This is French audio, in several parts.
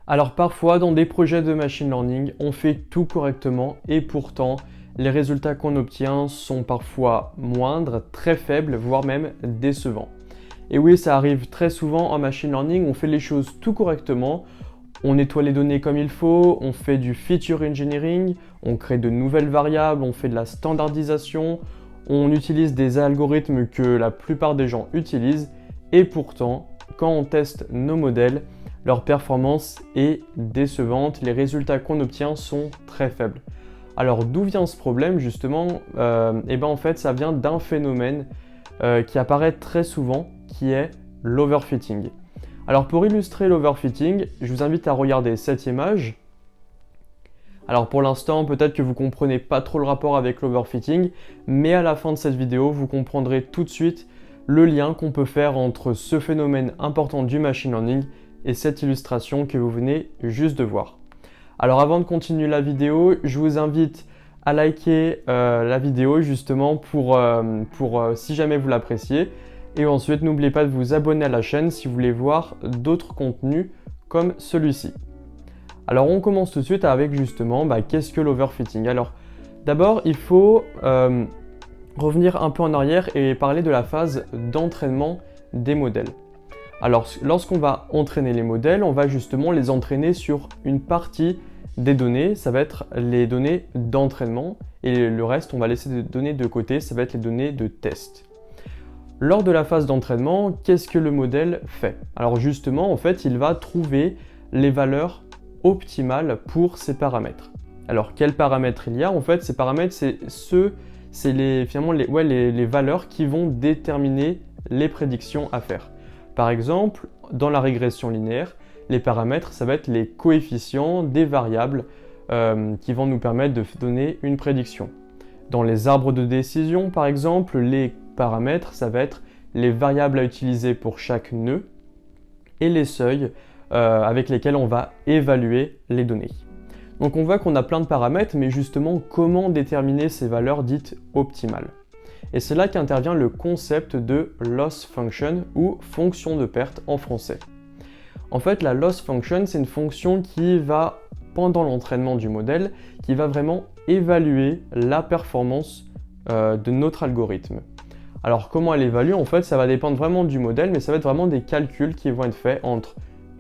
Alors parfois, dans des projets de machine learning, on fait tout correctement et pourtant, les résultats qu'on obtient sont parfois moindres, très faibles, voire même décevants. Et oui, ça arrive très souvent en machine learning, on fait les choses tout correctement, on nettoie les données comme il faut, on fait du feature engineering, on crée de nouvelles variables, on fait de la standardisation, on utilise des algorithmes que la plupart des gens utilisent, et pourtant, quand on teste nos modèles, leur performance est décevante, les résultats qu'on obtient sont très faibles. Alors d'où vient ce problème justement En fait ça vient d'un phénomène qui apparaît très souvent, qui est l'overfitting. Alors pour illustrer l'overfitting, je vous invite à regarder cette image. Alors pour l'instant, peut-être que vous ne comprenez pas trop le rapport avec l'overfitting, mais à la fin de cette vidéo, vous comprendrez tout de suite le lien qu'on peut faire entre ce phénomène important du machine learning et cette illustration que vous venez juste de voir. Alors avant de continuer la vidéo, je vous invite à liker la vidéo justement pour si jamais vous l'appréciez. Et ensuite, n'oubliez pas de vous abonner à la chaîne si vous voulez voir d'autres contenus comme celui-ci. Alors on commence tout de suite avec justement qu'est-ce que l'overfitting. Alors d'abord, il faut revenir un peu en arrière et parler de la phase d'entraînement des modèles. Alors lorsqu'on va entraîner les modèles, on va justement les entraîner sur une partie des données, ça va être les données d'entraînement et le reste on va laisser des données de côté, ça va être les données de test. Lors de la phase d'entraînement, qu'est-ce que le modèle fait? Alors justement, en fait, il va trouver les valeurs optimales pour ces paramètres. Alors quels paramètres il y a? En fait, ces paramètres, c'est les valeurs qui vont déterminer les prédictions à faire. Par exemple, dans la régression linéaire, les paramètres, ça va être les coefficients des variables qui vont nous permettre de donner une prédiction. Dans les arbres de décision, par exemple, les paramètres, ça va être les variables à utiliser pour chaque nœud et les seuils avec lesquels on va évaluer les données. Donc on voit qu'on a plein de paramètres, mais justement, comment déterminer ces valeurs dites optimales? Et c'est là qu'intervient le concept de loss function ou fonction de perte en français. En fait, la loss function, c'est une fonction qui va, pendant l'entraînement du modèle, qui va vraiment évaluer la performance de notre algorithme. Alors comment elle évalue? En fait, ça va dépendre vraiment du modèle, mais ça va être vraiment des calculs qui vont être faits entre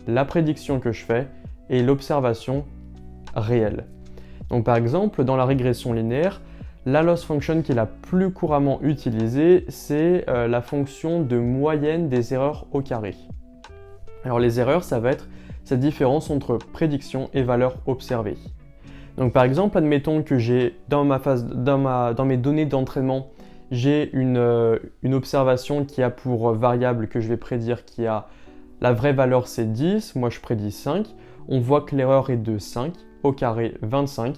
la prédiction que je fais et l'observation réelle. Donc par exemple, dans la régression linéaire, la loss function qui est la plus couramment utilisée, c'est la fonction de moyenne des erreurs au carré. Alors les erreurs, ça va être cette différence entre prédiction et valeur observée. Donc par exemple, admettons que j'ai dans mes données d'entraînement, j'ai une observation qui a pour variable que je vais prédire qui a la vraie valeur c'est 10, moi je prédis 5. On voit que l'erreur est de 5, au carré 25.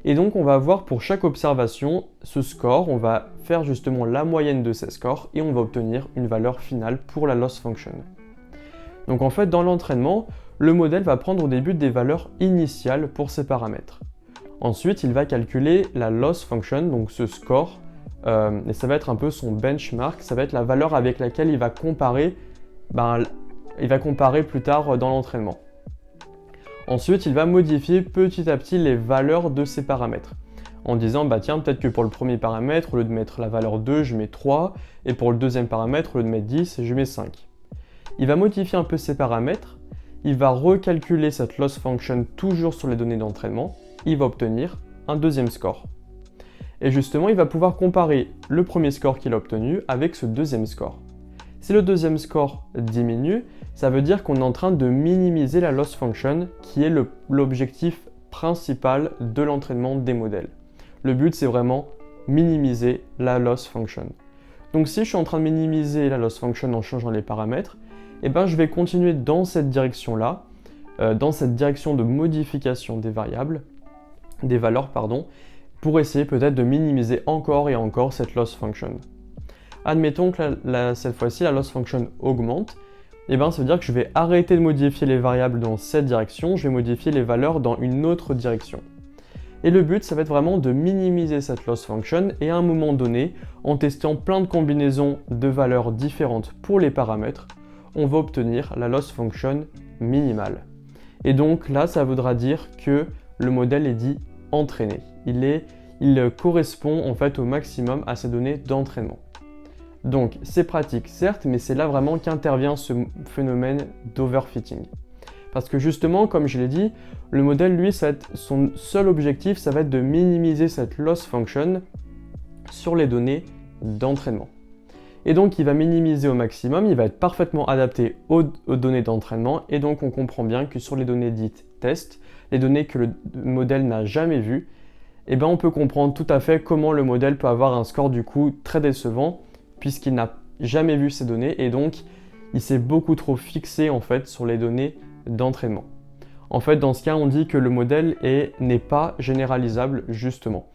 Et donc on va avoir pour chaque observation ce score, on va faire justement la moyenne de ces scores et on va obtenir une valeur finale pour la loss function. Donc en fait dans l'entraînement, le modèle va prendre au début des valeurs initiales pour ces paramètres. Ensuite il va calculer la loss function, donc ce score, et ça va être un peu son benchmark, ça va être la valeur avec laquelle il va comparer plus tard dans l'entraînement. Ensuite, il va modifier petit à petit les valeurs de ces paramètres. En disant, tiens, peut-être que pour le premier paramètre, au lieu de mettre la valeur 2, je mets 3, et pour le deuxième paramètre, au lieu de mettre 10, je mets 5. Il va modifier un peu ces paramètres, il va recalculer cette loss function toujours sur les données d'entraînement, il va obtenir un deuxième score. Et justement, il va pouvoir comparer le premier score qu'il a obtenu avec ce deuxième score. Si le deuxième score diminue, ça veut dire qu'on est en train de minimiser la loss function qui est l'objectif principal de l'entraînement des modèles. Le but, c'est vraiment minimiser la loss function. Donc si je suis en train de minimiser la loss function en changeant les paramètres, je vais continuer dans cette direction-là, dans cette direction de modification des valeurs, pour essayer peut-être de minimiser encore et encore cette loss function. Admettons que cette fois-ci, la loss function augmente, ça veut dire que je vais arrêter de modifier les variables dans cette direction, je vais modifier les valeurs dans une autre direction. Et le but, ça va être vraiment de minimiser cette loss function et à un moment donné, en testant plein de combinaisons de valeurs différentes pour les paramètres, on va obtenir la loss function minimale. Et donc là, ça voudra dire que le modèle est dit entraîné. Il correspond en fait au maximum à ces données d'entraînement. Donc c'est pratique certes, mais c'est là vraiment qu'intervient ce phénomène d'overfitting. Parce que justement, comme je l'ai dit, le modèle, lui, son seul objectif, ça va être de minimiser cette loss function sur les données d'entraînement. Et donc il va minimiser au maximum, il va être parfaitement adapté aux données d'entraînement, et donc on comprend bien que sur les données dites test, les données que le modèle n'a jamais vues, eh ben on peut comprendre tout à fait comment le modèle peut avoir un score du coup très décevant, puisqu'il n'a jamais vu ces données, et donc il s'est beaucoup trop fixé en fait sur les données d'entraînement. En fait, dans ce cas, on dit que le modèle n'est pas généralisable justement.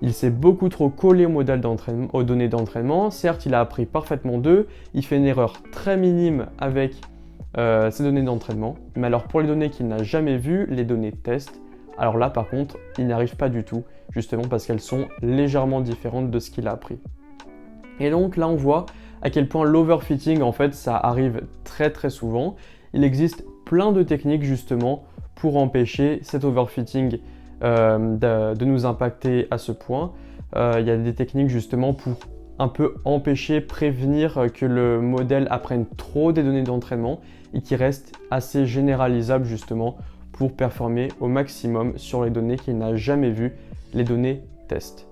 Il s'est beaucoup trop collé aux données d'entraînement. Certes, il a appris parfaitement d'eux, il fait une erreur très minime avec ces données d'entraînement, mais alors pour les données qu'il n'a jamais vues, les données test, alors là par contre, il n'y arrive pas du tout, justement parce qu'elles sont légèrement différentes de ce qu'il a appris. Et donc là, on voit à quel point l'overfitting, en fait, ça arrive très très souvent. Il existe plein de techniques justement pour empêcher cet overfitting de nous impacter à ce point. Il y a des techniques justement pour un peu empêcher, prévenir que le modèle apprenne trop des données d'entraînement et qui reste assez généralisable justement pour performer au maximum sur les données qu'il n'a jamais vues, les données test.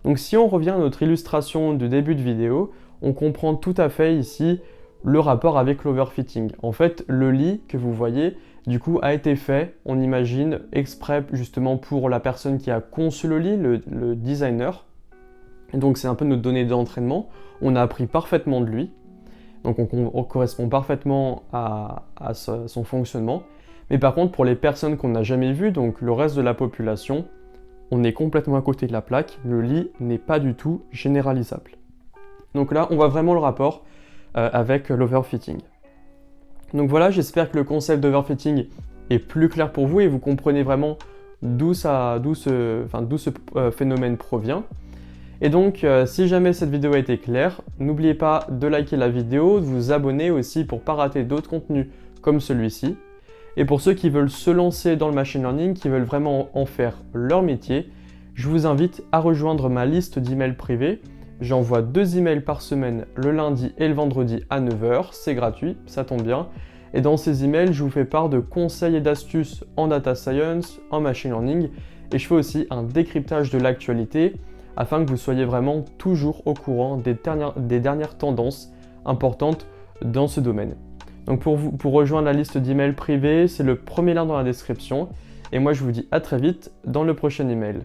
Donc si on revient à notre illustration du début de vidéo, on comprend tout à fait ici le rapport avec l'overfitting. En fait, le lit que vous voyez, du coup, a été fait, on imagine, exprès justement pour la personne qui a conçu le lit, le designer. Et donc c'est un peu notre donnée d'entraînement. On a appris parfaitement de lui. Donc on correspond parfaitement à son fonctionnement. Mais par contre, pour les personnes qu'on n'a jamais vues, donc le reste de la population, on est complètement à côté de la plaque. Le lit n'est pas du tout généralisable. Donc là, on voit vraiment le rapport avec l'overfitting. Donc voilà, j'espère que le concept d'overfitting est plus clair pour vous et vous comprenez vraiment d'où ce phénomène provient. Et donc, si jamais cette vidéo a été claire, n'oubliez pas de liker la vidéo, de vous abonner aussi pour ne pas rater d'autres contenus comme celui-ci. Et pour ceux qui veulent se lancer dans le machine learning, qui veulent vraiment en faire leur métier, je vous invite à rejoindre ma liste d'emails privés. J'envoie 2 emails par semaine, le lundi et le vendredi à 9 h, c'est gratuit, ça tombe bien. Et dans ces emails, je vous fais part de conseils et d'astuces en data science, en machine learning, et je fais aussi un décryptage de l'actualité afin que vous soyez vraiment toujours au courant des dernières tendances importantes dans ce domaine. Donc pour rejoindre la liste d'emails privés, c'est le premier lien dans la description. Et moi, je vous dis à très vite dans le prochain email.